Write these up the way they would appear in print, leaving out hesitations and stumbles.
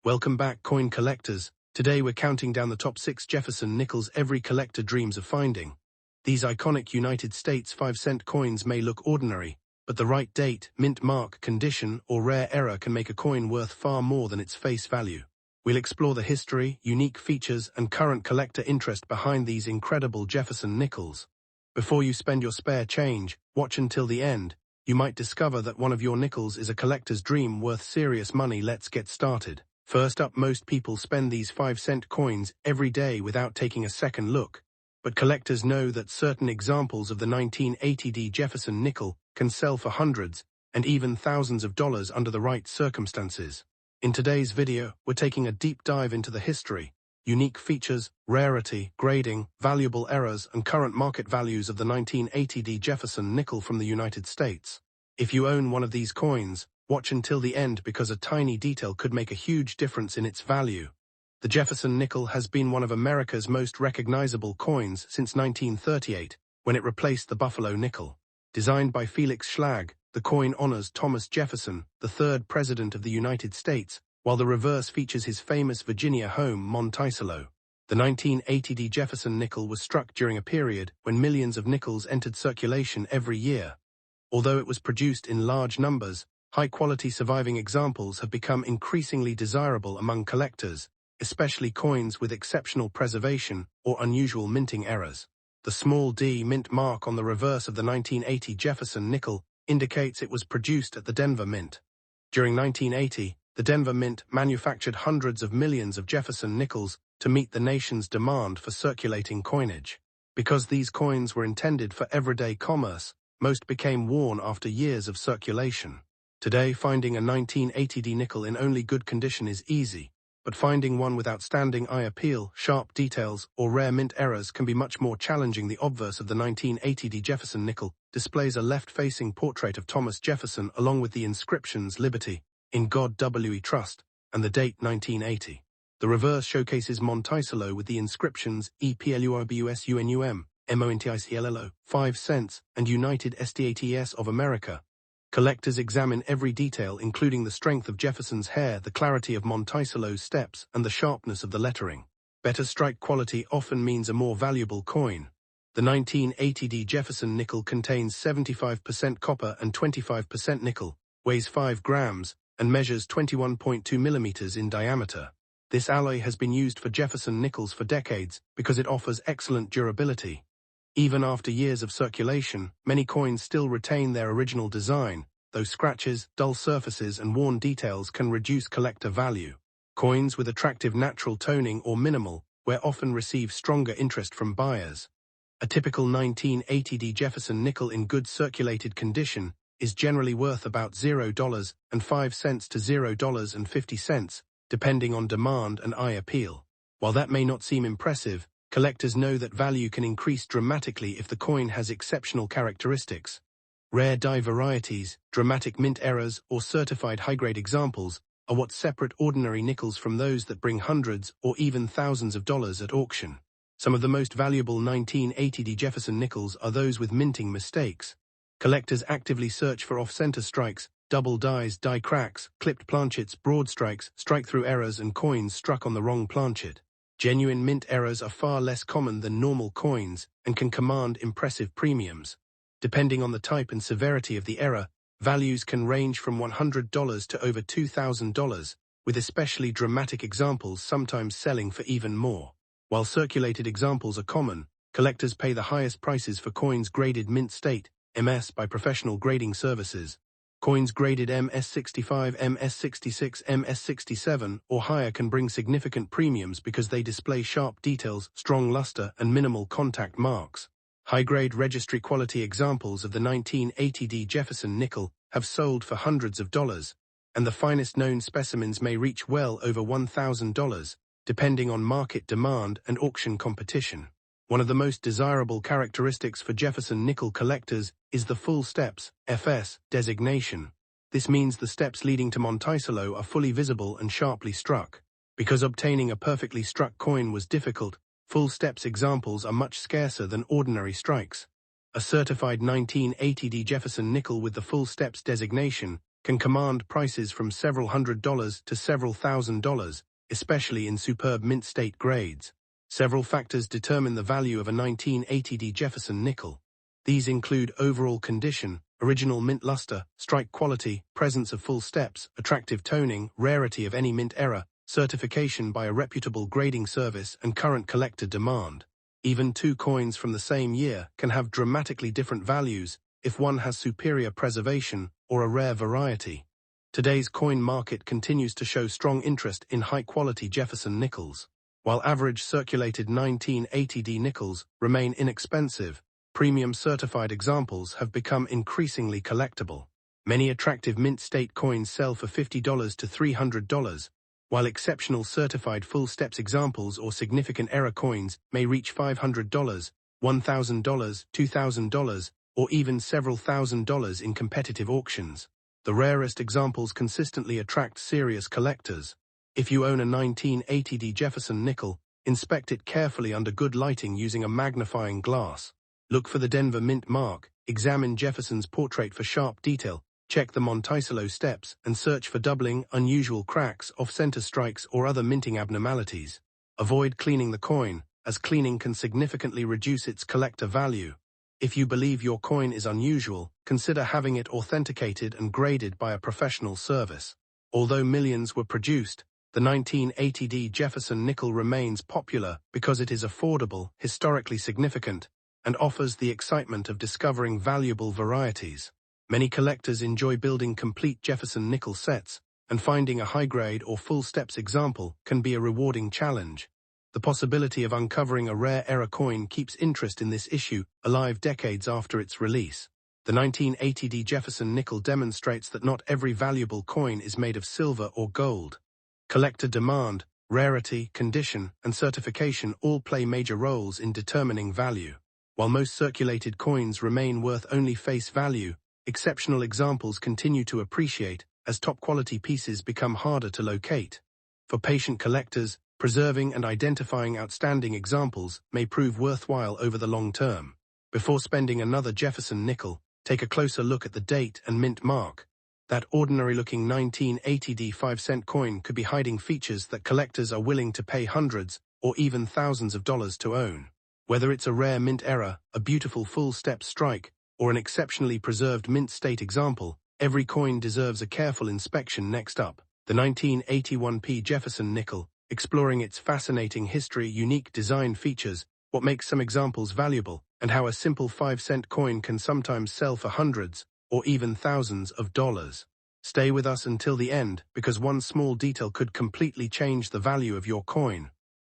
Welcome back, coin collectors. Today we're counting down the top 6 Jefferson Nickels every collector dreams of finding. These iconic United States 5-cent coins may look ordinary, but the right date, mint mark, condition, or rare error can make a coin worth far more than its face value. We'll explore the history, unique features, and current collector interest behind these incredible Jefferson Nickels. Before you spend your spare change, watch until the end. You might discover that one of your nickels is a collector's dream worth serious money. Let's get started. First up, most people spend these 5-cent coins every day without taking a second look. But collectors know that certain examples of the 1980 Jefferson nickel can sell for hundreds and even thousands of dollars under the right circumstances. In today's video, we're taking a deep dive into the history, unique features, rarity, grading, valuable errors, and current market values of the 1980 Jefferson nickel from the United States. If you own one of these coins, watch until the end because a tiny detail could make a huge difference in its value. The Jefferson nickel has been one of America's most recognizable coins since 1938, when it replaced the Buffalo nickel. Designed by Felix Schlag, the coin honors Thomas Jefferson, the third president of the United States, while the reverse features his famous Virginia home, Monticello. The 1980 Jefferson nickel was struck during a period when millions of nickels entered circulation every year. Although it was produced in large numbers, high-quality surviving examples have become increasingly desirable among collectors, especially coins with exceptional preservation or unusual minting errors. The small d mint mark on the reverse of the 1980 Jefferson nickel indicates it was produced at the Denver Mint. During 1980, the Denver Mint manufactured hundreds of millions of Jefferson nickels to meet the nation's demand for circulating coinage. Because these coins were intended for everyday commerce, most became worn after years of circulation. Today, finding a 1980 nickel in only good condition is easy, but finding one with outstanding eye appeal, sharp details, or rare mint errors can be much more challenging. The obverse of the 1980 Jefferson nickel displays a left-facing portrait of Thomas Jefferson along with the inscriptions "Liberty," "In God We Trust," and the date 1980. The reverse showcases Monticello with the inscriptions "EPLURBUSUNUM," MONTICLLO, 5 cents, and United States of America. Collectors examine every detail, including the strength of Jefferson's hair, the clarity of Monticello's steps, and the sharpness of the lettering. Better strike quality often means a more valuable coin. The 1980 Jefferson nickel contains 75% copper and 25% nickel, weighs 5 grams, and measures 21.2 millimeters in diameter. This alloy has been used for Jefferson nickels for decades because it offers excellent durability. Even after years of circulation, many coins still retain their original design, though scratches, dull surfaces, and worn details can reduce collector value. Coins with attractive natural toning or minimal wear often receive stronger interest from buyers. A typical 1980 Jefferson nickel in good circulated condition is generally worth about $0.05 to $0.50, depending on demand and eye appeal. While that may not seem impressive, collectors know that value can increase dramatically if the coin has exceptional characteristics. Rare die varieties, dramatic mint errors, or certified high-grade examples are what separate ordinary nickels from those that bring hundreds or even thousands of dollars at auction. Some of the most valuable 1980 Jefferson nickels are those with minting mistakes. Collectors actively search for off-center strikes, double dies, die cracks, clipped planchets, broad strikes, strike-through errors, and coins struck on the wrong planchet. Genuine mint errors are far less common than normal coins and can command impressive premiums. Depending on the type and severity of the error, values can range from $100 to over $2,000, with especially dramatic examples sometimes selling for even more. While circulated examples are common, collectors pay the highest prices for coins graded mint state, MS, by professional grading services. Coins graded MS65, MS66, MS67, or higher can bring significant premiums because they display sharp details, strong luster, and minimal contact marks. High-grade registry-quality examples of the 1980 Jefferson nickel have sold for hundreds of dollars, and the finest known specimens may reach well over $1,000, depending on market demand and auction competition. One of the most desirable characteristics for Jefferson nickel collectors is the full steps, FS, designation. This means the steps leading to Monticello are fully visible and sharply struck. Because obtaining a perfectly struck coin was difficult, full steps examples are much scarcer than ordinary strikes. A certified 1980 Jefferson nickel with the full steps designation can command prices from several $100s to several $1,000s, especially in superb mint state grades. Several factors determine the value of a 1980D Jefferson nickel. These include overall condition, original mint luster, strike quality, presence of full steps, attractive toning, rarity of any mint error, certification by a reputable grading service, and current collector demand. Even two coins from the same year can have dramatically different values if one has superior preservation or a rare variety. Today's coin market continues to show strong interest in high-quality Jefferson nickels. While average circulated 1980D nickels remain inexpensive, premium certified examples have become increasingly collectible. Many attractive mint state coins sell for $50 to $300, while exceptional certified full steps examples or significant error coins may reach $500, $1,000, $2,000, or even several $1,000s in competitive auctions. The rarest examples consistently attract serious collectors. If you own a 1980D Jefferson nickel, inspect it carefully under good lighting using a magnifying glass. Look for the Denver mint mark, examine Jefferson's portrait for sharp detail, check the Monticello steps, and search for doubling, unusual cracks, off-center strikes, or other minting abnormalities. Avoid cleaning the coin, as cleaning can significantly reduce its collector value. If you believe your coin is unusual, consider having it authenticated and graded by a professional service. Although millions were produced, the 1980D Jefferson nickel remains popular because it is affordable, historically significant, and offers the excitement of discovering valuable varieties. Many collectors enjoy building complete Jefferson nickel sets, and finding a high-grade or full steps example can be a rewarding challenge. The possibility of uncovering a rare error coin keeps interest in this issue alive decades after its release. The 1980D Jefferson nickel demonstrates that not every valuable coin is made of silver or gold. Collector demand, rarity, condition, and certification all play major roles in determining value. While most circulated coins remain worth only face value, exceptional examples continue to appreciate as top-quality pieces become harder to locate. For patient collectors, preserving and identifying outstanding examples may prove worthwhile over the long term. Before spending another Jefferson nickel, take a closer look at the date and mint mark. That ordinary-looking 1980D 5-cent coin could be hiding features that collectors are willing to pay hundreds or even thousands of dollars to own. Whether it's a rare mint error, a beautiful full-step strike, or an exceptionally preserved mint state example, every coin deserves a careful inspection. Next up, the 1981P Jefferson nickel, exploring its fascinating history, unique design features, what makes some examples valuable, and how a simple 5-cent coin can sometimes sell for hundreds or even thousands of dollars. Stay with us until the end, because one small detail could completely change the value of your coin.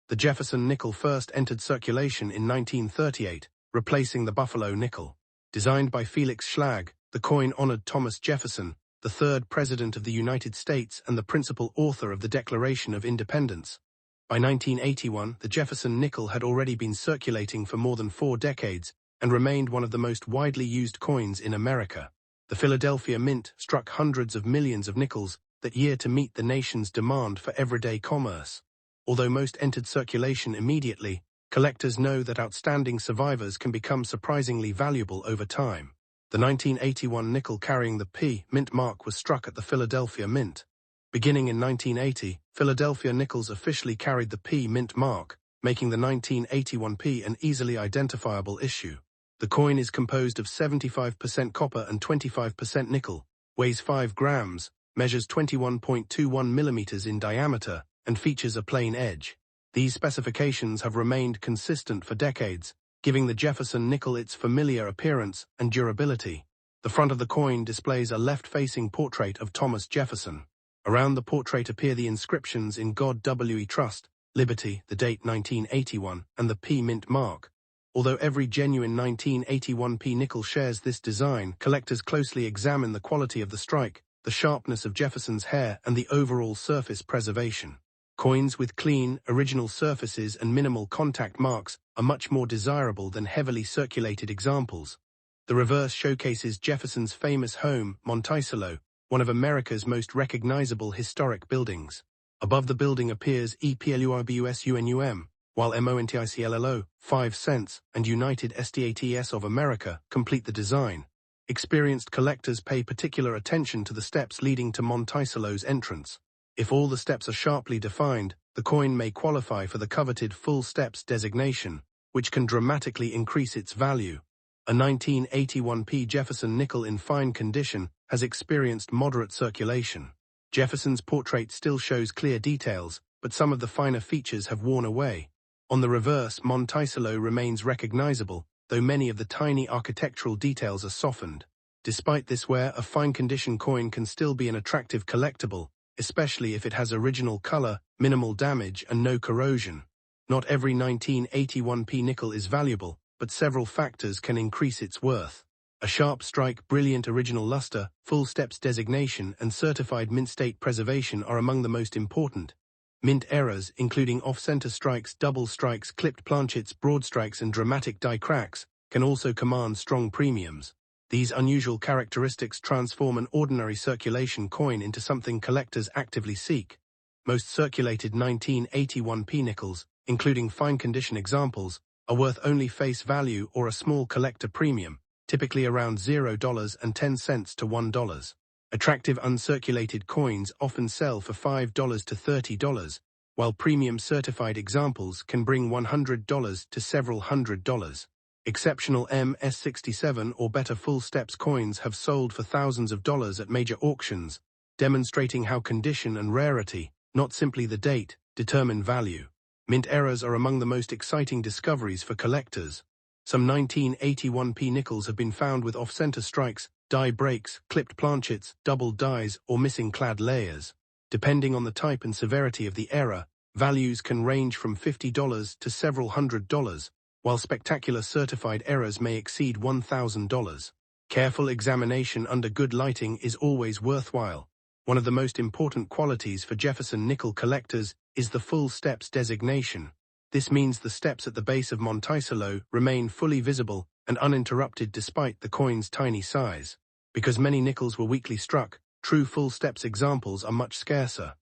The Jefferson nickel first entered circulation in 1938, replacing the Buffalo nickel. Designed by Felix Schlag, the coin honored Thomas Jefferson, the third President of the United States and the principal author of the Declaration of Independence. By 1981, the Jefferson nickel had already been circulating for more than 4 decades and remained one of the most widely used coins in America. The Philadelphia Mint struck hundreds of millions of nickels that year to meet the nation's demand for everyday commerce. Although most entered circulation immediately, collectors know that outstanding survivors can become surprisingly valuable over time. The 1981 nickel carrying the P mint mark was struck at the Philadelphia Mint. Beginning in 1980, Philadelphia nickels officially carried the P mint mark, making the 1981 P an easily identifiable issue. The coin is composed of 75% copper and 25% nickel, weighs 5 grams, measures 21.21 millimeters in diameter, and features a plain edge. These specifications have remained consistent for decades, giving the Jefferson nickel its familiar appearance and durability. The front of the coin displays a left-facing portrait of Thomas Jefferson. Around the portrait appear the inscriptions "In God We Trust," "Liberty," the date 1981, and the P mint mark. Although every genuine 1981 P nickel shares this design, collectors closely examine the quality of the strike, the sharpness of Jefferson's hair, and the overall surface preservation. Coins with clean, original surfaces and minimal contact marks are much more desirable than heavily circulated examples. The reverse showcases Jefferson's famous home, Monticello, one of America's most recognizable historic buildings. Above the building appears EPLURBUSUNUM, while MONTICLLO, 5 cents, and United States of America complete the design. Experienced collectors pay particular attention to the steps leading to Monticello's entrance. If all the steps are sharply defined, the coin may qualify for the coveted full steps designation, which can dramatically increase its value. A 1981p Jefferson nickel in fine condition has experienced moderate circulation. Jefferson's portrait still shows clear details, but some of the finer features have worn away. On the reverse, Monticello remains recognizable, though many of the tiny architectural details are softened. Despite this wear, a fine-condition coin can still be an attractive collectible, especially if it has original color, minimal damage, and no corrosion. Not every 1981p nickel is valuable, but several factors can increase its worth. A sharp strike, brilliant original luster, full steps designation, and certified mint state preservation are among the most important. Mint errors, including off-center strikes, double strikes, clipped planchets, broad strikes, and dramatic die cracks, can also command strong premiums. These unusual characteristics transform an ordinary circulation coin into something collectors actively seek. Most circulated 1981p nickels, including fine-condition examples, are worth only face value or a small collector premium, typically around $0.10 to $1. Attractive uncirculated coins often sell for $5 to $30, while premium certified examples can bring $100 to several $100s. Exceptional MS67 or better full steps coins have sold for thousands of dollars at major auctions, demonstrating how condition and rarity, not simply the date, determine value. Mint errors are among the most exciting discoveries for collectors. Some 1981p nickels have been found with off-center strikes, die breaks, clipped planchets, doubled dies, or missing clad layers. Depending on the type and severity of the error, values can range from $50 to several $100s, while spectacular certified errors may exceed $1,000. Careful examination under good lighting is always worthwhile. One of the most important qualities for Jefferson nickel collectors is the full steps designation. This means the steps at the base of Monticello remain fully visible and uninterrupted despite the coin's tiny size. Because many nickels were weakly struck, true full steps examples are much scarcer.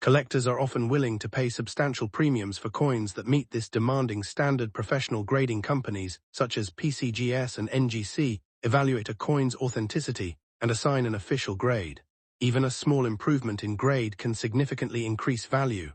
Collectors are often willing to pay substantial premiums for coins that meet this demanding standard. Professional grading companies, such as PCGS and NGC, evaluate a coin's authenticity and assign an official grade. Even a small improvement in grade can significantly increase value.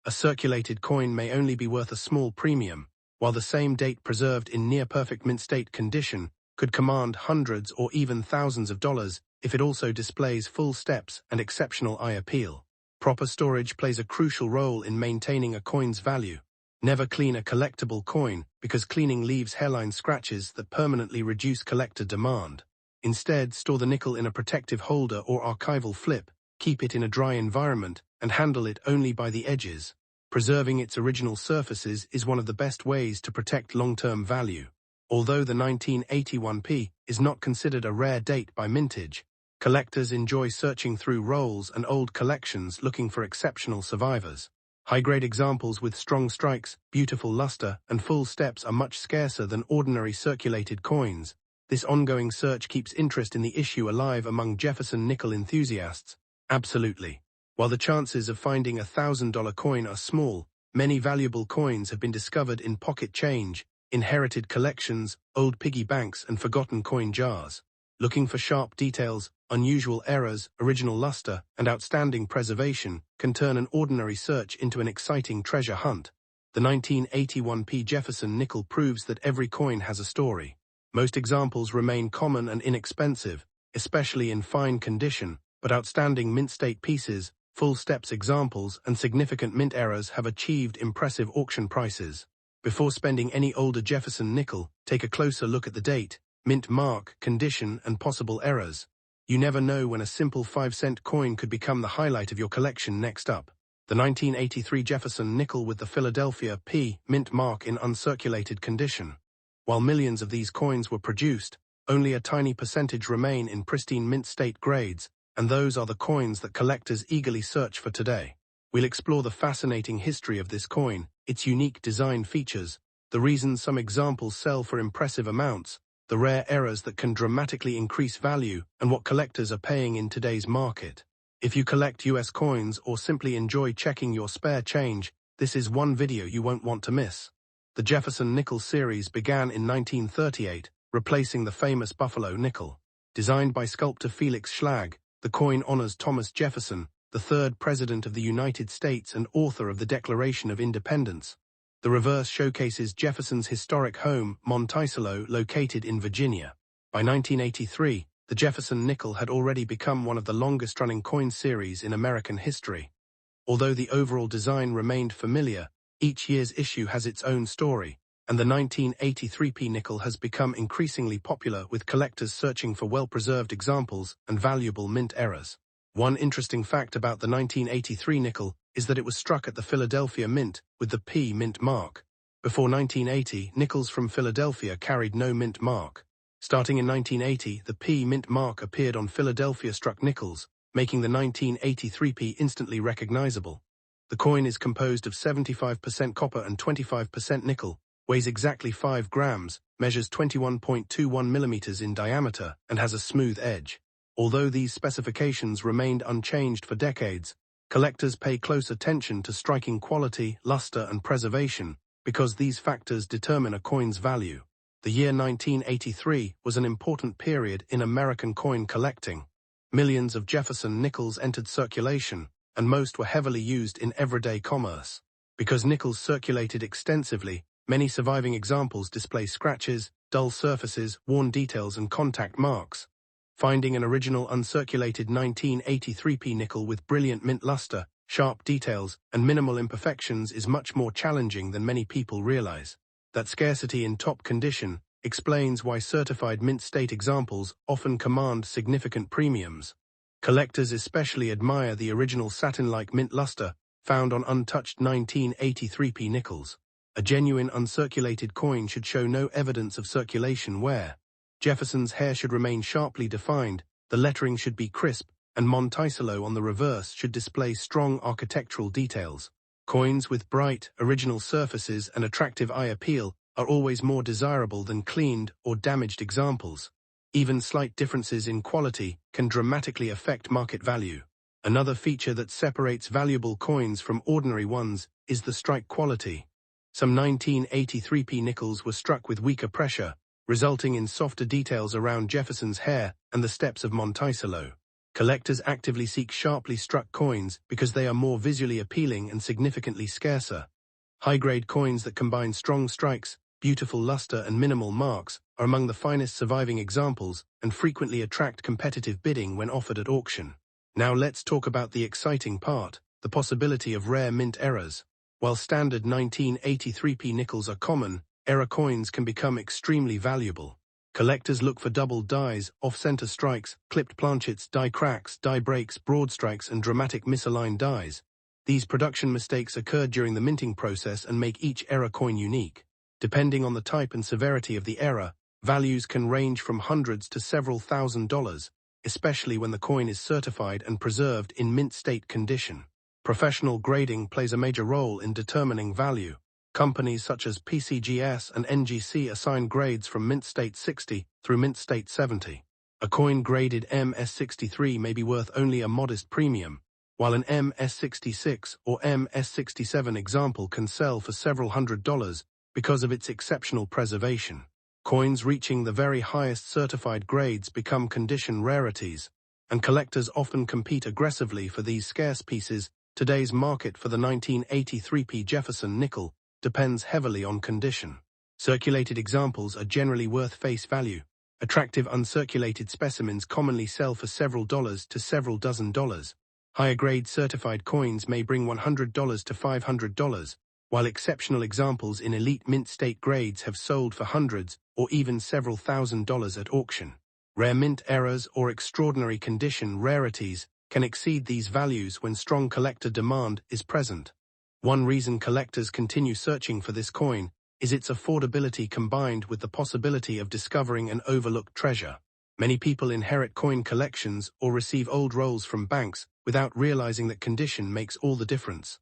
A circulated coin may only be worth a small premium, while the same date preserved in near-perfect mint state condition could command hundreds or even thousands of dollars if it also displays full steps and exceptional eye appeal. Proper storage plays a crucial role in maintaining a coin's value. Never clean a collectible coin, because cleaning leaves hairline scratches that permanently reduce collector demand. Instead, store the nickel in a protective holder or archival flip, keep it in a dry environment, and handle it only by the edges. Preserving its original surfaces is one of the best ways to protect long-term value. Although the 1981p is not considered a rare date by mintage, collectors enjoy searching through rolls and old collections looking for exceptional survivors. High-grade examples with strong strikes, beautiful luster, and full steps are much scarcer than ordinary circulated coins. This ongoing search keeps interest in the issue alive among Jefferson nickel enthusiasts. Absolutely. While the chances of finding a $1,000 coin are small, many valuable coins have been discovered in pocket change, inherited collections, old piggy banks, and forgotten coin jars. Looking for sharp details, unusual errors, original luster, and outstanding preservation can turn an ordinary search into an exciting treasure hunt. The 1981p Jefferson nickel proves that every coin has a story. Most examples remain common and inexpensive, especially in fine condition, but outstanding mint state pieces, full steps examples, and significant mint errors have achieved impressive auction prices. Before spending any older Jefferson nickel, take a closer look at the date, mint mark, condition, and possible errors. You never know when a simple 5-cent coin could become the highlight of your collection. Next up, the 1983 Jefferson nickel with the Philadelphia P mint mark in uncirculated condition. While millions of these coins were produced, only a tiny percentage remain in pristine mint state grades, and those are the coins that collectors eagerly search for today. We'll explore the fascinating history of this coin, its unique design features, the reasons some examples sell for impressive amounts, the rare errors that can dramatically increase value, and what collectors are paying in today's market. If you collect US coins or simply enjoy checking your spare change, this is one video you won't want to miss. The Jefferson Nickel series began in 1938, replacing the famous Buffalo nickel. Designed by sculptor Felix Schlag, the coin honors Thomas Jefferson, the third President of the United States and author of the Declaration of Independence. The reverse showcases Jefferson's historic home, Monticello, located in Virginia. By 1983, the Jefferson Nickel had already become one of the longest-running coin series in American history. Although the overall design remained familiar, each year's issue has its own story, and the 1983p nickel has become increasingly popular with collectors searching for well-preserved examples and valuable mint errors. One interesting fact about the 1983 nickel is that it was struck at the Philadelphia Mint with the P mint mark. Before 1980, nickels from Philadelphia carried no mint mark. Starting in 1980, the P mint mark appeared on Philadelphia-struck nickels, making the 1983p instantly recognizable. The coin is composed of 75% copper and 25% nickel, weighs exactly 5 grams, measures 21.21 millimeters in diameter, and has a smooth edge. Although these specifications remained unchanged for decades, collectors pay close attention to striking quality, luster, and preservation, because these factors determine a coin's value. The year 1983 was an important period in American coin collecting. Millions of Jefferson nickels entered circulation, and most were heavily used in everyday commerce. Because nickels circulated extensively, many surviving examples display scratches, dull surfaces, worn details, and contact marks. Finding an original uncirculated 1983p nickel with brilliant mint luster, sharp details, and minimal imperfections is much more challenging than many people realize. That scarcity in top condition explains why certified mint state examples often command significant premiums. Collectors especially admire the original satin-like mint luster found on untouched 1983p nickels. A genuine uncirculated coin should show no evidence of circulation wear. Jefferson's hair should remain sharply defined, the lettering should be crisp, and Monticello on the reverse should display strong architectural details. Coins with bright, original surfaces and attractive eye appeal are always more desirable than cleaned or damaged examples. Even slight differences in quality can dramatically affect market value. Another feature that separates valuable coins from ordinary ones is the strike quality. Some 1983p nickels were struck with weaker pressure, resulting in softer details around Jefferson's hair and the steps of Monticello. Collectors actively seek sharply struck coins because they are more visually appealing and significantly scarcer. High-grade coins that combine strong strikes, beautiful luster, and minimal marks are among the finest surviving examples and frequently attract competitive bidding when offered at auction. Now let's talk about the exciting part, the possibility of rare mint errors. While standard 1983p nickels are common, error coins can become extremely valuable. Collectors look for doubled dies, off-center strikes, clipped planchets, die cracks, die breaks, broad strikes, and dramatic misaligned dies. These production mistakes occurred during the minting process and make each error coin unique. Depending on the type and severity of the error, values can range from hundreds to several $1,000s, especially when the coin is certified and preserved in mint state condition. Professional grading plays a major role in determining value. Companies such as PCGS and NGC assign grades from mint state 60 through mint state 70. A coin graded MS63 may be worth only a modest premium, while an MS66 or MS67 example can sell for several $100s because of its exceptional preservation. Coins reaching the very highest certified grades become condition rarities, and collectors often compete aggressively for these scarce pieces. Today's market for the 1983p Jefferson nickel depends heavily on condition. Circulated examples are generally worth face value. Attractive uncirculated specimens commonly sell for several dollars to several dozen dollars. Higher-grade certified coins may bring $100 to $500, while exceptional examples in elite mint state grades have sold for hundreds or even several $1,000s at auction. Rare mint errors or extraordinary condition rarities can exceed these values when strong collector demand is present. One reason collectors continue searching for this coin is its affordability combined with the possibility of discovering an overlooked treasure. Many people inherit coin collections or receive old rolls from banks without realizing that condition makes all the difference.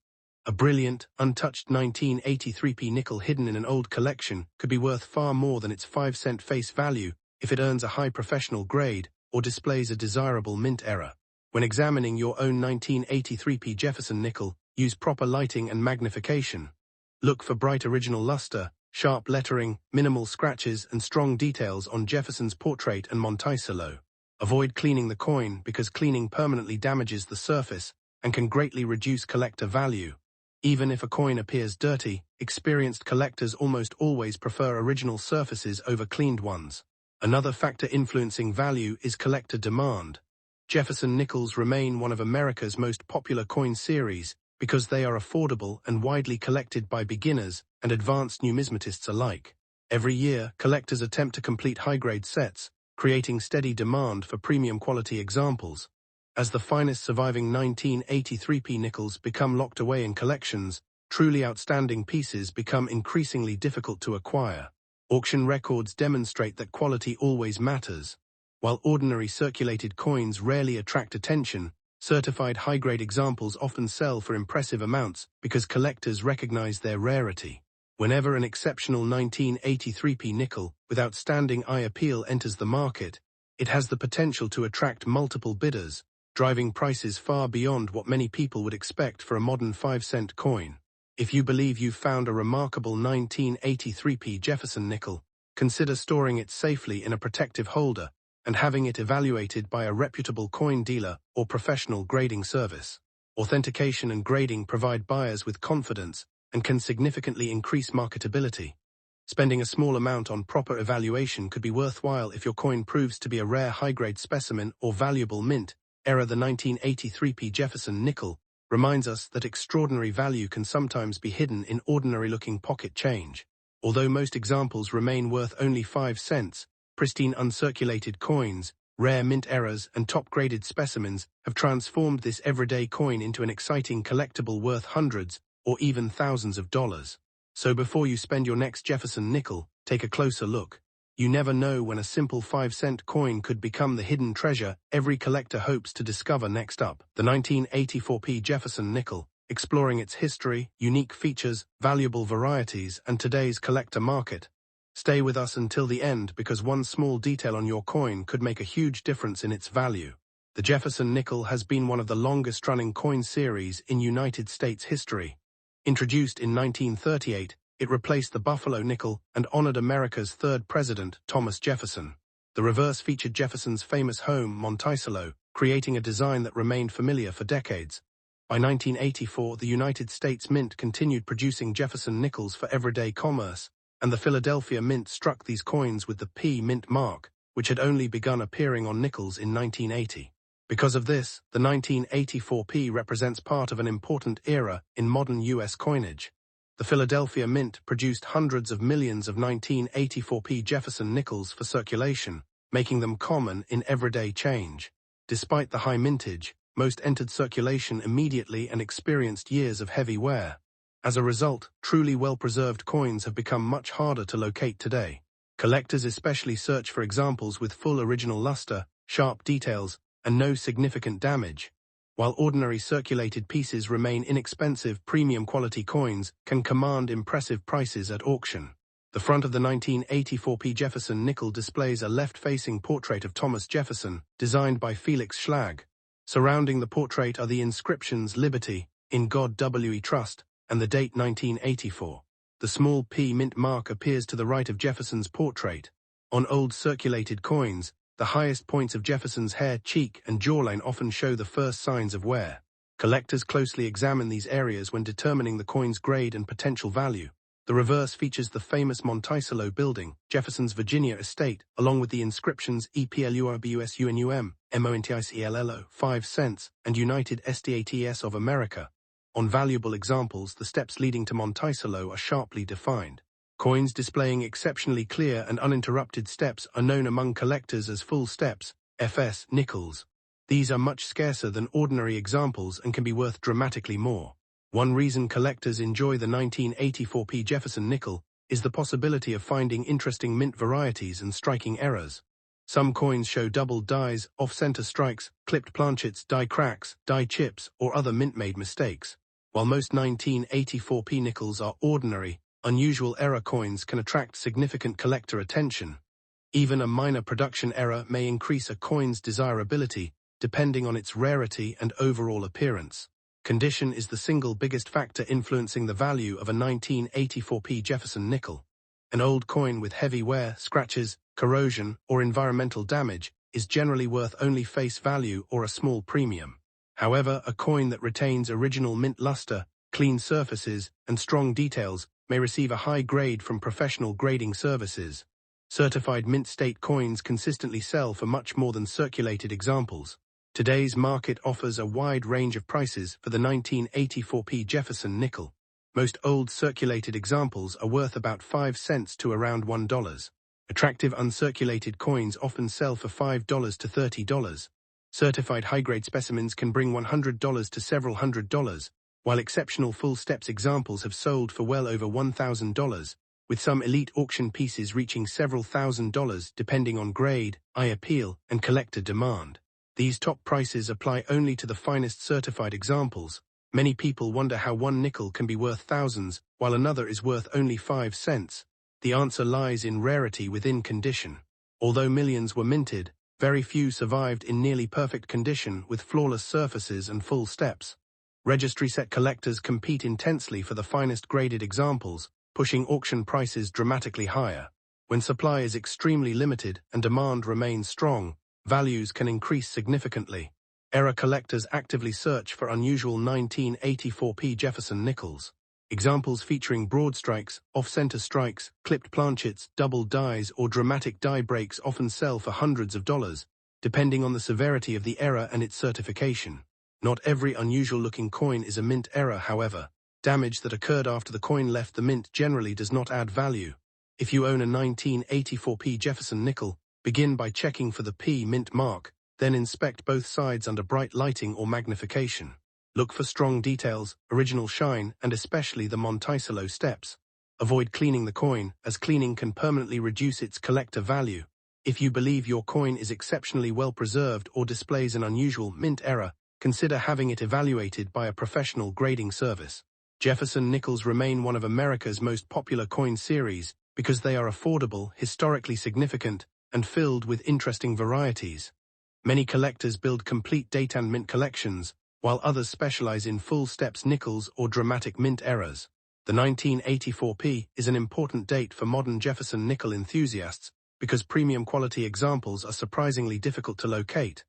A brilliant, untouched 1983p nickel hidden in an old collection could be worth far more than its 5-cent face value if it earns a high professional grade or displays a desirable mint error. When examining your own 1983p Jefferson nickel, use proper lighting and magnification. Look for bright original luster, sharp lettering, minimal scratches, and strong details on Jefferson's portrait and Monticello. Avoid cleaning the coin because cleaning permanently damages the surface and can greatly reduce collector value. Even if a coin appears dirty, experienced collectors almost always prefer original surfaces over cleaned ones. Another factor influencing value is collector demand. Jefferson Nickels remain one of America's most popular coin series because they are affordable and widely collected by beginners and advanced numismatists alike. Every year, collectors attempt to complete high-grade sets, creating steady demand for premium quality examples. As the finest surviving 1983p nickels become locked away in collections, truly outstanding pieces become increasingly difficult to acquire. Auction records demonstrate that quality always matters. While ordinary circulated coins rarely attract attention, certified high-grade examples often sell for impressive amounts because collectors recognize their rarity. Whenever an exceptional 1983p nickel with outstanding eye appeal enters the market, it has the potential to attract multiple bidders, driving prices far beyond what many people would expect for a modern 5-cent coin. If you believe you've found a remarkable 1983p Jefferson nickel, consider storing it safely in a protective holder and having it evaluated by a reputable coin dealer or professional grading service. Authentication and grading provide buyers with confidence and can significantly increase marketability. Spending a small amount on proper evaluation could be worthwhile if your coin proves to be a rare high-grade specimen or valuable mint. The 1983p Jefferson Nickel reminds us that extraordinary value can sometimes be hidden in ordinary-looking pocket change. Although most examples remain worth only 5 cents, pristine uncirculated coins, rare mint errors, and top-graded specimens have transformed this everyday coin into an exciting collectible worth hundreds or even thousands of dollars. So before you spend your next Jefferson nickel, take a closer look. You never know when a simple 5-cent coin could become the hidden treasure every collector hopes to discover. Next up, the 1984p Jefferson Nickel, exploring its history, unique features, valuable varieties, and today's collector market. Stay with us until the end because one small detail on your coin could make a huge difference in its value. The Jefferson Nickel has been one of the longest-running coin series in United States history. Introduced in 1938, it replaced the Buffalo nickel and honored America's third president, Thomas Jefferson. The reverse featured Jefferson's famous home, Monticello, creating a design that remained familiar for decades. By 1984, the United States Mint continued producing Jefferson nickels for everyday commerce, and the Philadelphia Mint struck these coins with the P Mint mark, which had only begun appearing on nickels in 1980. Because of this, the 1984p represents part of an important era in modern U.S. coinage. The Philadelphia Mint produced hundreds of millions of 1984p Jefferson nickels for circulation, making them common in everyday change. Despite the high mintage, most entered circulation immediately and experienced years of heavy wear. As a result, truly well-preserved coins have become much harder to locate today. Collectors especially search for examples with full original luster, sharp details, and no significant damage. While ordinary circulated pieces remain inexpensive, premium quality coins can command impressive prices at auction. The front of the 1984p Jefferson nickel displays a left-facing portrait of Thomas Jefferson, designed by Felix Schlag. Surrounding the portrait are the inscriptions "Liberty," "In God We Trust," and the date 1984. The small P mint mark appears to the right of Jefferson's portrait. On old circulated coins, the highest points of Jefferson's hair, cheek, and jawline often show the first signs of wear. Collectors closely examine these areas when determining the coin's grade and potential value. The reverse features the famous Monticello building, Jefferson's Virginia estate, along with the inscriptions EPLURBUSUNUM, MONTICLLO, 5 cents, and United States of America. On valuable examples, the steps leading to Monticello are sharply defined. Coins displaying exceptionally clear and uninterrupted steps are known among collectors as full steps, FS, nickels. These are much scarcer than ordinary examples and can be worth dramatically more. One reason collectors enjoy the 1984p Jefferson nickel is the possibility of finding interesting mint varieties and striking errors. Some coins show doubled dies, off-center strikes, clipped planchets, die cracks, die chips, or other mint-made mistakes. While most 1984p nickels are ordinary, unusual error coins can attract significant collector attention. Even a minor production error may increase a coin's desirability, depending on its rarity and overall appearance. Condition is the single biggest factor influencing the value of a 1984p Jefferson nickel. An old coin with heavy wear, scratches, corrosion, or environmental damage is generally worth only face value or a small premium. However, a coin that retains original mint luster, clean surfaces, and strong details may receive a high grade from professional grading services. Certified mint state coins consistently sell for much more than circulated examples. Today's market offers a wide range of prices for the 1984p Jefferson Nickel. Most old circulated examples are worth about 5 cents to around $1. Attractive uncirculated coins often sell for $5 to $30. Certified high-grade specimens can bring $100 to several $100s, while exceptional full steps examples have sold for well over $1,000, with some elite auction pieces reaching several $1,000s depending on grade, eye appeal, and collector demand. These top prices apply only to the finest certified examples. Many people wonder how one nickel can be worth thousands, while another is worth only 5 cents. The answer lies in rarity within condition. Although millions were minted, very few survived in nearly perfect condition with flawless surfaces and full steps. Registry set collectors compete intensely for the finest graded examples, pushing auction prices dramatically higher. When supply is extremely limited and demand remains strong, values can increase significantly. Era collectors actively search for unusual 1984p Jefferson Nickels. Examples featuring broad strikes, off-center strikes, clipped planchets, double dies, or dramatic die breaks often sell for hundreds of dollars, depending on the severity of the error and its certification. Not every unusual-looking coin is a mint error, however. Damage that occurred after the coin left the mint generally does not add value. If you own a 1984p Jefferson Nickel, begin by checking for the P mint mark, then inspect both sides under bright lighting or magnification. Look for strong details, original shine, and especially the Monticello steps. Avoid cleaning the coin, as cleaning can permanently reduce its collector value. If you believe your coin is exceptionally well preserved or displays an unusual mint error, consider having it evaluated by a professional grading service. Jefferson Nickels remain one of America's most popular coin series because they are affordable, historically significant, and filled with interesting varieties. Many collectors build complete date and mint collections, while others specialize in full steps nickels or dramatic mint errors. The 1984p is an important date for modern Jefferson Nickel enthusiasts because premium quality examples are surprisingly difficult to locate.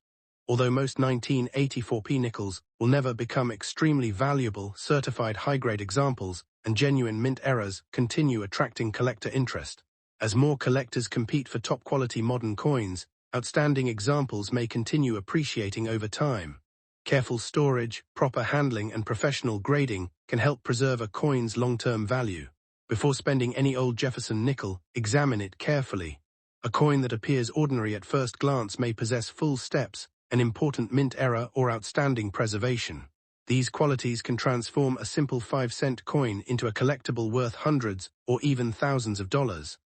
Although most 1984p nickels will never become extremely valuable, certified high-grade examples and genuine mint errors continue attracting collector interest. As more collectors compete for top-quality modern coins, outstanding examples may continue appreciating over time. Careful storage, proper handling, and professional grading can help preserve a coin's long-term value. Before spending any old Jefferson Nickel, examine it carefully. A coin that appears ordinary at first glance may possess full steps, an important mint error, or outstanding preservation. These qualities can transform a simple 5-cent coin into a collectible worth hundreds or even thousands of dollars.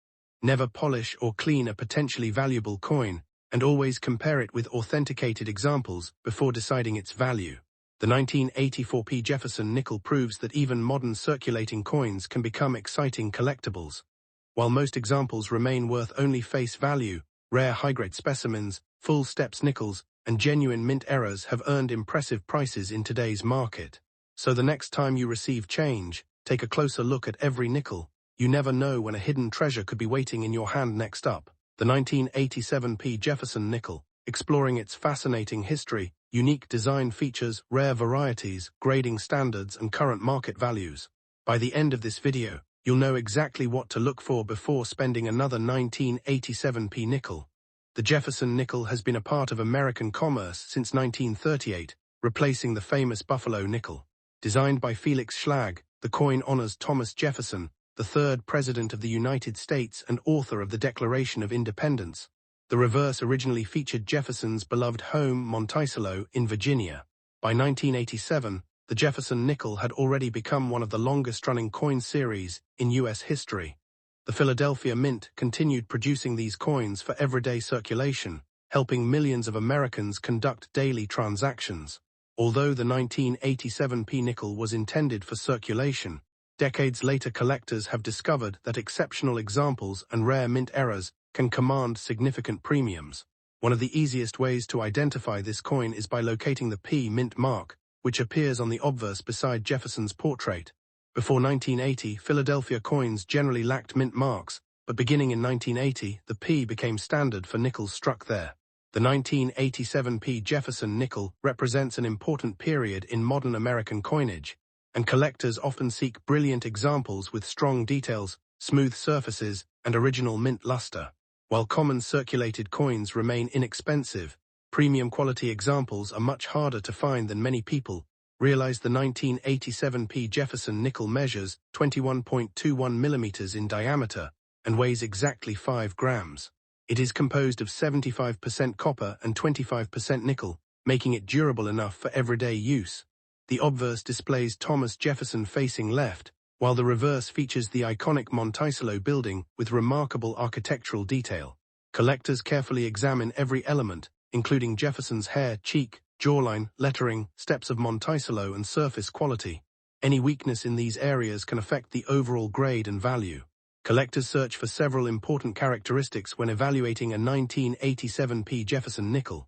Never polish or clean a potentially valuable coin, and always compare it with authenticated examples before deciding its value. The 1984p Jefferson Nickel proves that even modern circulating coins can become exciting collectibles. While most examples remain worth only face value, rare high-grade specimens, full steps nickels, and genuine mint errors have earned impressive prices in today's market. So the next time you receive change, take a closer look at every nickel. You never know when a hidden treasure could be waiting in your hand next up. The 1987p Jefferson Nickel, exploring its fascinating history, unique design features, rare varieties, grading standards, and current market values. By the end of this video, you'll know exactly what to look for before spending another 1987p nickel. The Jefferson Nickel has been a part of American commerce since 1938, replacing the famous Buffalo nickel. Designed by Felix Schlag, the coin honors Thomas Jefferson, the third President of the United States and author of the Declaration of Independence. The reverse originally featured Jefferson's beloved home, Monticello, in Virginia. By 1987, the Jefferson Nickel had already become one of the longest-running coin series in U.S. history. The Philadelphia Mint continued producing these coins for everyday circulation, helping millions of Americans conduct daily transactions. Although the 1987p nickel was intended for circulation, decades later collectors have discovered that exceptional examples and rare mint errors can command significant premiums. One of the easiest ways to identify this coin is by locating the P mint mark, which appears on the obverse beside Jefferson's portrait. Before 1980, Philadelphia coins generally lacked mint marks, but beginning in 1980, the P became standard for nickels struck there. The 1987p Jefferson nickel represents an important period in modern American coinage, and collectors often seek brilliant examples with strong details, smooth surfaces, and original mint luster. While common circulated coins remain inexpensive, premium quality examples are much harder to find than many people realize. The 1987p Jefferson nickel measures 21.21 millimeters in diameter and weighs exactly 5 grams. It is composed of 75% copper and 25% nickel, making it durable enough for everyday use. The obverse displays Thomas Jefferson facing left, while the reverse features the iconic Monticello building with remarkable architectural detail. Collectors carefully examine every element, including Jefferson's hair, cheek, jawline, lettering, steps of Monticello, and surface quality. Any weakness in these areas can affect the overall grade and value. Collectors search for several important characteristics when evaluating a 1987p Jefferson nickel.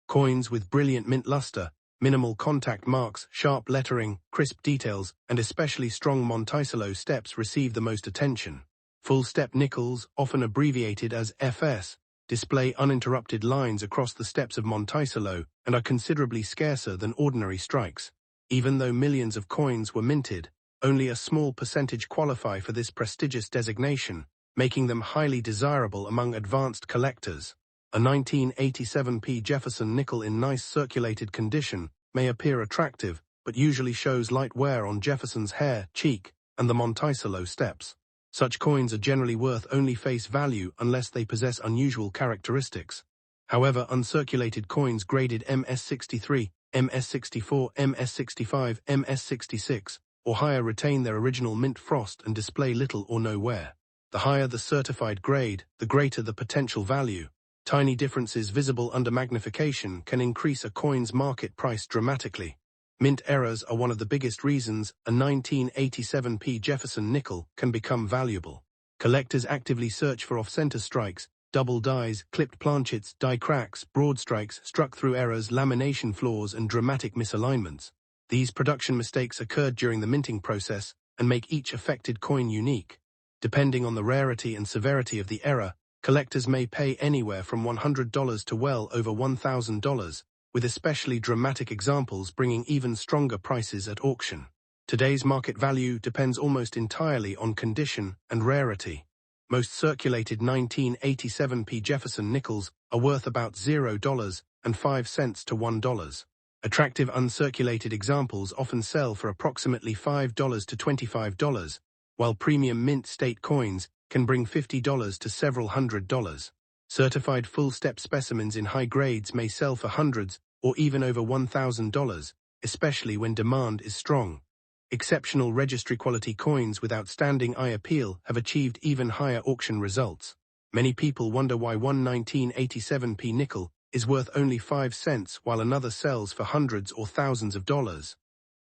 Coins with brilliant mint luster, minimal contact marks, sharp lettering, crisp details, and especially strong Monticello steps receive the most attention. Full-step nickels, often abbreviated as FS, display uninterrupted lines across the steps of Monticello and are considerably scarcer than ordinary strikes. Even though millions of coins were minted, only a small percentage qualify for this prestigious designation, making them highly desirable among advanced collectors. A 1987p Jefferson nickel in nice circulated condition may appear attractive, but usually shows light wear on Jefferson's hair, cheek, and the Monticello steps. Such coins are generally worth only face value unless they possess unusual characteristics. However, uncirculated coins graded MS63, MS64, MS65, MS66, or higher retain their original mint frost and display little or no wear. The higher the certified grade, the greater the potential value. Tiny differences visible under magnification can increase a coin's market price dramatically. Mint errors are one of the biggest reasons a 1987p Jefferson nickel can become valuable. Collectors actively search for off-center strikes, double dies, clipped planchets, die cracks, broad strikes, struck-through errors, lamination flaws, and dramatic misalignments. These production mistakes occurred during the minting process and make each affected coin unique. Depending on the rarity and severity of the error, collectors may pay anywhere from $100 to well over $1,000, with especially dramatic examples bringing even stronger prices at auction. Today's market value depends almost entirely on condition and rarity. Most circulated 1987p Jefferson nickels are worth about $0.05 to $1. Attractive uncirculated examples often sell for approximately $5 to $25, while premium mint state coins can bring $50 to several $100s. Certified full-step specimens in high grades may sell for hundreds or even over $1,000, especially when demand is strong. Exceptional registry-quality coins with outstanding eye appeal have achieved even higher auction results. Many people wonder why one 1987p nickel is worth only 5 cents while another sells for hundreds or thousands of dollars.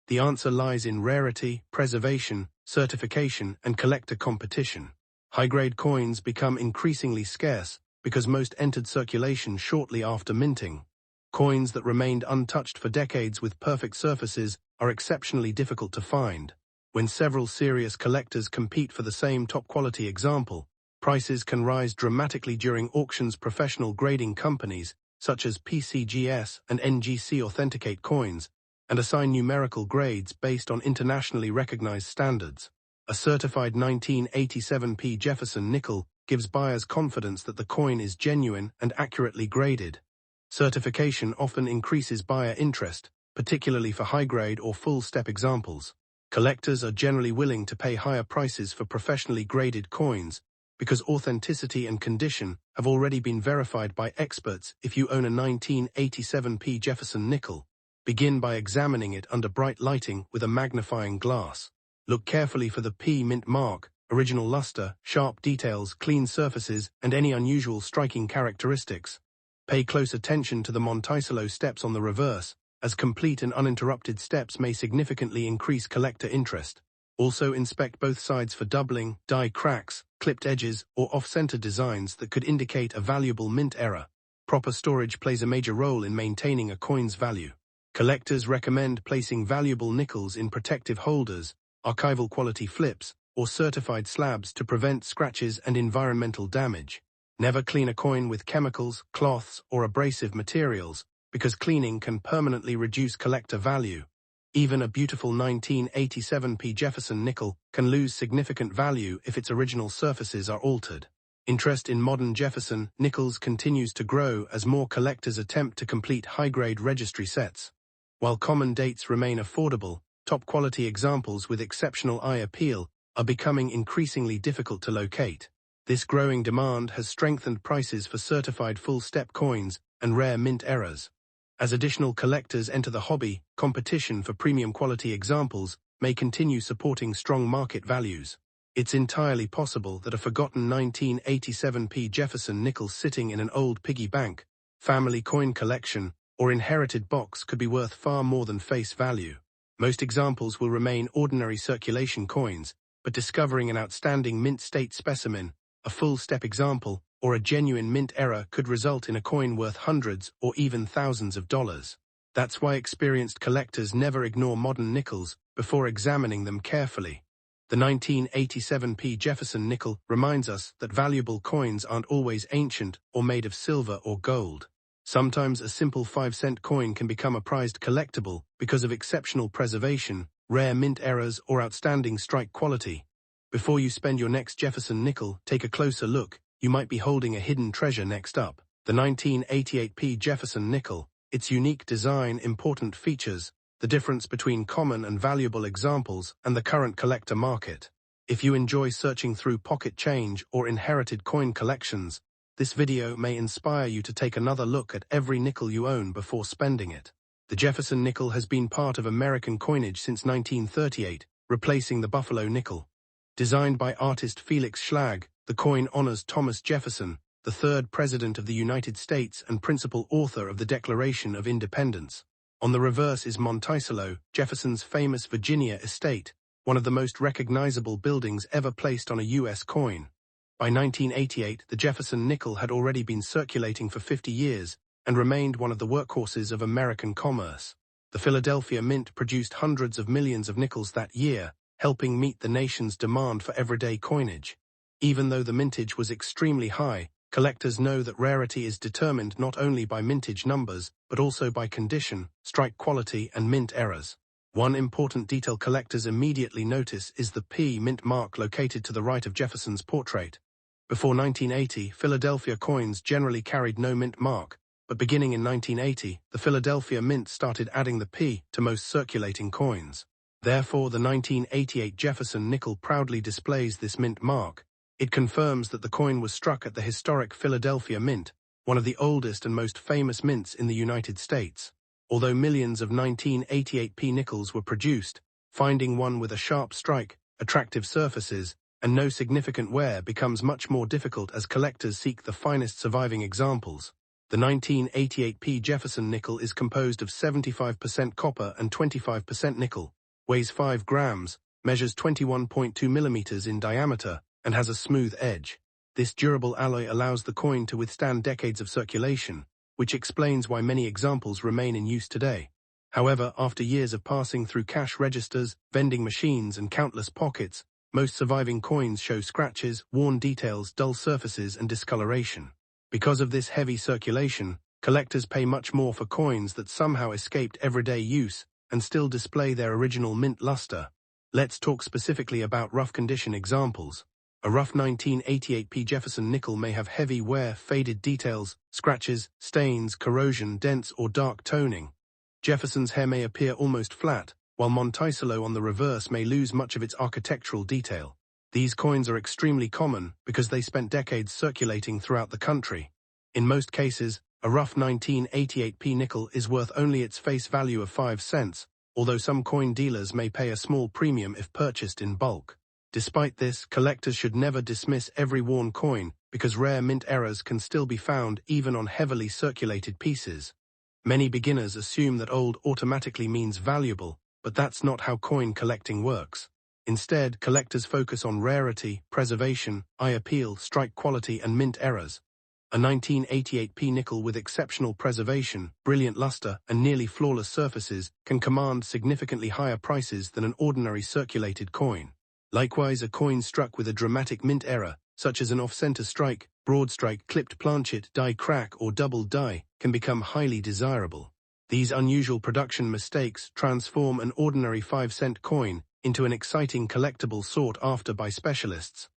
The answer lies in rarity, preservation, certification, and collector competition. High-grade coins become increasingly scarce because most entered circulation shortly after minting. Coins that remained untouched for decades with perfect surfaces are exceptionally difficult to find. When several serious collectors compete for the same top-quality example, prices can rise dramatically during auctions. Professional grading companies, such as PCGS and NGC, authenticate coins and assign numerical grades based on internationally recognized standards. A certified 1987p Jefferson nickel gives buyers confidence that the coin is genuine and accurately graded. Certification often increases buyer interest, particularly for high-grade or full-step examples. Collectors are generally willing to pay higher prices for professionally graded coins because authenticity and condition have already been verified by experts. If you own a 1987p Jefferson nickel, begin by examining it under bright lighting with a magnifying glass. Look carefully for the P mint mark, original luster, sharp details, clean surfaces, and any unusual striking characteristics. Pay close attention to the Monticello steps on the reverse, as complete and uninterrupted steps may significantly increase collector interest. Also inspect both sides for doubling, die cracks, clipped edges, or off-center designs that could indicate a valuable mint error. Proper storage plays a major role in maintaining a coin's value. Collectors recommend placing valuable nickels in protective holders, archival quality flips, or certified slabs to prevent scratches and environmental damage. Never clean a coin with chemicals, cloths, or abrasive materials, because cleaning can permanently reduce collector value. Even a beautiful 1987p Jefferson nickel can lose significant value if its original surfaces are altered. Interest in modern Jefferson Nickels continues to grow as more collectors attempt to complete high-grade registry sets. While common dates remain affordable, top-quality examples with exceptional eye appeal are becoming increasingly difficult to locate. This growing demand has strengthened prices for certified full-step coins and rare mint errors. As additional collectors enter the hobby, competition for premium quality examples may continue supporting strong market values. It's entirely possible that a forgotten 1987p Jefferson nickel sitting in an old piggy bank, family coin collection, or inherited box could be worth far more than face value. Most examples will remain ordinary circulation coins, but discovering an outstanding mint state specimen, a full-step example, or a genuine mint error could result in a coin worth hundreds or even thousands of dollars. That's why experienced collectors never ignore modern nickels before examining them carefully. The 1987p Jefferson nickel reminds us that valuable coins aren't always ancient or made of silver or gold. Sometimes a simple 5-cent coin can become a prized collectible because of exceptional preservation, rare mint errors, or outstanding strike quality. Before you spend your next Jefferson nickel, take a closer look. You might be holding a hidden treasure next up. The 1988p Jefferson nickel, its unique design, important features, the difference between common and valuable examples, and the current collector market. If you enjoy searching through pocket change or inherited coin collections, this video may inspire you to take another look at every nickel you own before spending it. The Jefferson nickel has been part of American coinage since 1938, replacing the Buffalo nickel. Designed by artist Felix Schlag, the coin honors Thomas Jefferson, the third President of the United States and principal author of the Declaration of Independence. On the reverse is Monticello, Jefferson's famous Virginia estate, one of the most recognizable buildings ever placed on a U.S. coin. By 1988, the Jefferson nickel had already been circulating for 50 years and remained one of the workhorses of American commerce. The Philadelphia Mint produced hundreds of millions of nickels that year, helping meet the nation's demand for everyday coinage. Even though the mintage was extremely high, collectors know that rarity is determined not only by mintage numbers, but also by condition, strike quality, and mint errors. One important detail collectors immediately notice is the P mint mark located to the right of Jefferson's portrait. Before 1980, Philadelphia coins generally carried no mint mark, but beginning in 1980, the Philadelphia Mint started adding the P to most circulating coins. Therefore, the 1988 Jefferson nickel proudly displays this mint mark. It confirms that the coin was struck at the historic Philadelphia Mint, one of the oldest and most famous mints in the United States. Although millions of 1988p nickels were produced, finding one with a sharp strike, attractive surfaces, and no significant wear becomes much more difficult as collectors seek the finest surviving examples. The 1988p Jefferson nickel is composed of 75% copper and 25% nickel, weighs 5 grams, measures 21.2 millimeters in diameter, and has a smooth edge. This durable alloy allows the coin to withstand decades of circulation, which explains why many examples remain in use today. However, after years of passing through cash registers, vending machines, and countless pockets, most surviving coins show scratches, worn details, dull surfaces, and discoloration. Because of this heavy circulation, collectors pay much more for coins that somehow escaped everyday use and still display their original mint luster. Let's talk specifically about rough condition examples. A rough 1988p Jefferson nickel may have heavy wear, faded details, scratches, stains, corrosion, dents, or dark toning. Jefferson's hair may appear almost flat, while Monticello on the reverse may lose much of its architectural detail. These coins are extremely common because they spent decades circulating throughout the country. In most cases, a rough 1988p nickel is worth only its face value of 5 cents, although some coin dealers may pay a small premium if purchased in bulk. Despite this, collectors should never dismiss every worn coin because rare mint errors can still be found even on heavily circulated pieces. Many beginners assume that old automatically means valuable, but that's not how coin collecting works. Instead, collectors focus on rarity, preservation, eye appeal, strike quality, and mint errors. A 1988p nickel with exceptional preservation, brilliant luster, and nearly flawless surfaces can command significantly higher prices than an ordinary circulated coin. Likewise, a coin struck with a dramatic mint error, such as an off-center strike, broad strike, clipped planchet, die crack, or double die, can become highly desirable. These unusual production mistakes transform an ordinary 5-cent coin into an exciting collectible sought after by specialists.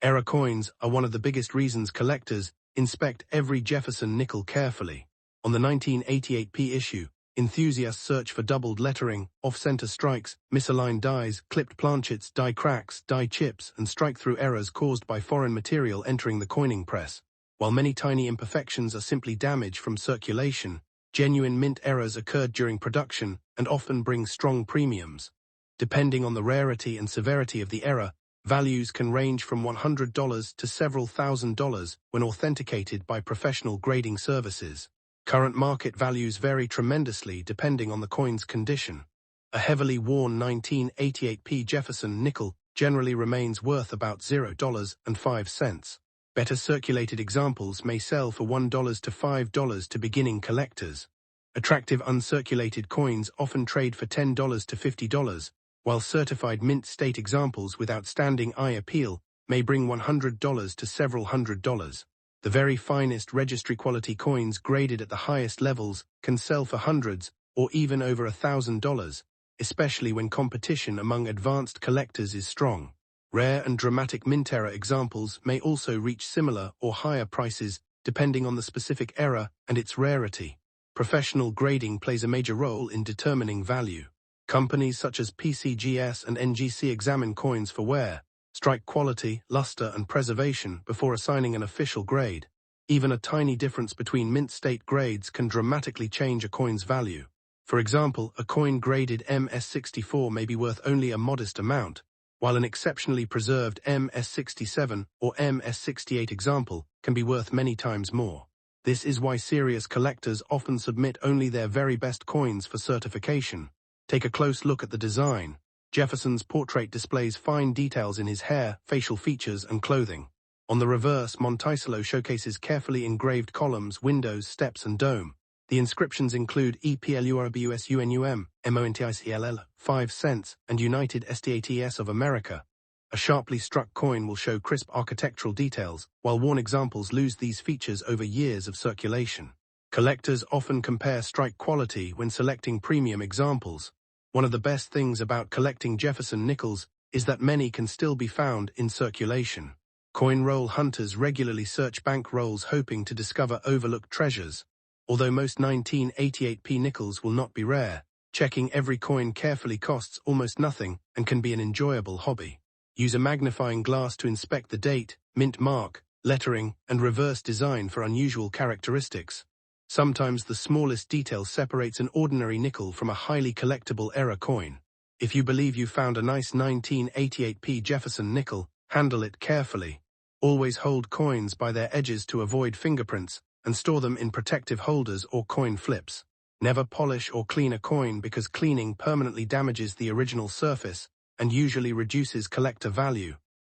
Error coins are one of the biggest reasons collectors inspect every Jefferson nickel carefully. On the 1988p issue, enthusiasts search for doubled lettering, off-center strikes, misaligned dies, clipped planchets, die cracks, die chips, and strike-through errors caused by foreign material entering the coining press. While many tiny imperfections are simply damage from circulation, genuine mint errors occurred during production and often bring strong premiums. Depending on the rarity and severity of the error, values can range from $100 to several $1,000s when authenticated by professional grading services. Current market values vary tremendously depending on the coin's condition. A heavily worn 1988p Jefferson nickel generally remains worth about $0.05. Better circulated examples may sell for $1 to $5 to beginning collectors. Attractive uncirculated coins often trade for $10 to $50, while certified mint state examples with outstanding eye appeal may bring $100 to several $100s. The very finest registry-quality coins graded at the highest levels can sell for hundreds or even over $1,000, especially when competition among advanced collectors is strong. Rare and dramatic mint error examples may also reach similar or higher prices depending on the specific error and its rarity. Professional grading plays a major role in determining value. Companies such as PCGS and NGC examine coins for wear, strike quality, luster, and preservation before assigning an official grade. Even a tiny difference between mint state grades can dramatically change a coin's value. For example, a coin graded MS64 may be worth only a modest amount, while an exceptionally preserved MS67 or MS68 example can be worth many times more. This is why serious collectors often submit only their very best coins for certification. Take a close look at the design. Jefferson's portrait displays fine details in his hair, facial features, and clothing. On the reverse, Monticello showcases carefully engraved columns, windows, steps, and dome. The inscriptions include EPLURBUSUNUM, MONTICLL, 5 cents, and United States of America. A sharply struck coin will show crisp architectural details, while worn examples lose these features over years of circulation. Collectors often compare strike quality when selecting premium examples. One of the best things about collecting Jefferson nickels is that many can still be found in circulation. Coin roll hunters regularly search bank rolls hoping to discover overlooked treasures. Although most 1988p nickels will not be rare, checking every coin carefully costs almost nothing and can be an enjoyable hobby. Use a magnifying glass to inspect the date, mint mark, lettering, and reverse design for unusual characteristics. Sometimes the smallest detail separates an ordinary nickel from a highly collectible error coin. If you believe you found a nice 1988p Jefferson nickel, handle it carefully. Always hold coins by their edges to avoid fingerprints, and store them in protective holders or coin flips. Never polish or clean a coin because cleaning permanently damages the original surface and usually reduces collector value.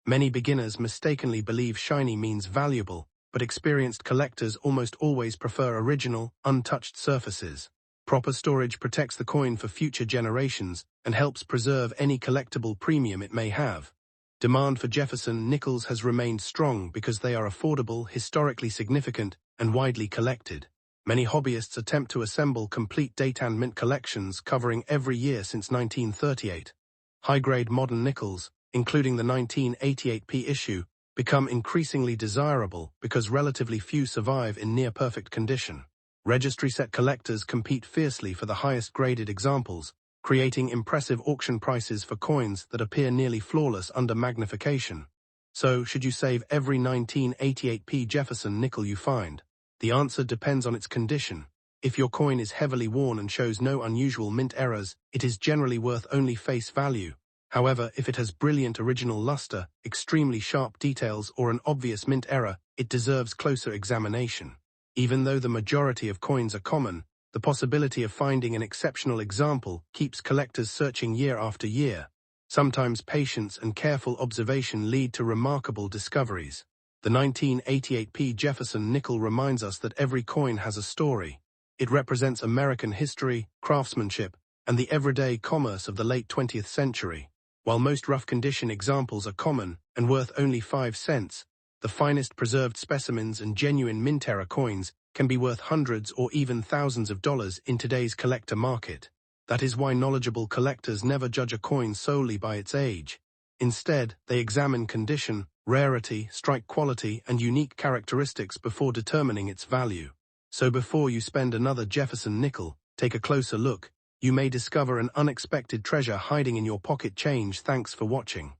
Many beginners mistakenly believe shiny means valuable, but experienced collectors almost always prefer original, untouched surfaces. Proper storage protects the coin for future generations and helps preserve any collectible premium it may have. Demand for Jefferson nickels has remained strong because they are affordable, historically significant, and widely collected. Many hobbyists attempt to assemble complete date and mint collections covering every year since 1938. High-grade modern nickels, including the 1988p issue, become increasingly desirable because relatively few survive in near-perfect condition. Registry-set collectors compete fiercely for the highest-graded examples, creating impressive auction prices for coins that appear nearly flawless under magnification. So, should you save every 1988p Jefferson nickel you find? The answer depends on its condition. If your coin is heavily worn and shows no unusual mint errors, it is generally worth only face value. However, if it has brilliant original luster, extremely sharp details, or an obvious mint error, it deserves closer examination. Even though the majority of coins are common, the possibility of finding an exceptional example keeps collectors searching year after year. Sometimes patience and careful observation lead to remarkable discoveries. The 1988p Jefferson nickel reminds us that every coin has a story. It represents American history, craftsmanship, and the everyday commerce of the late 20th century. While most rough-condition examples are common and worth only 5 cents, The finest preserved specimens and genuine mint-era coins can be worth hundreds or even thousands of dollars in today's collector market. That is why knowledgeable collectors never judge a coin solely by its age. Instead, they examine condition, rarity, strike quality, and unique characteristics before determining its value. So before you spend another Jefferson nickel, take a closer look. You may discover an unexpected treasure hiding in your pocket change. Thanks for watching.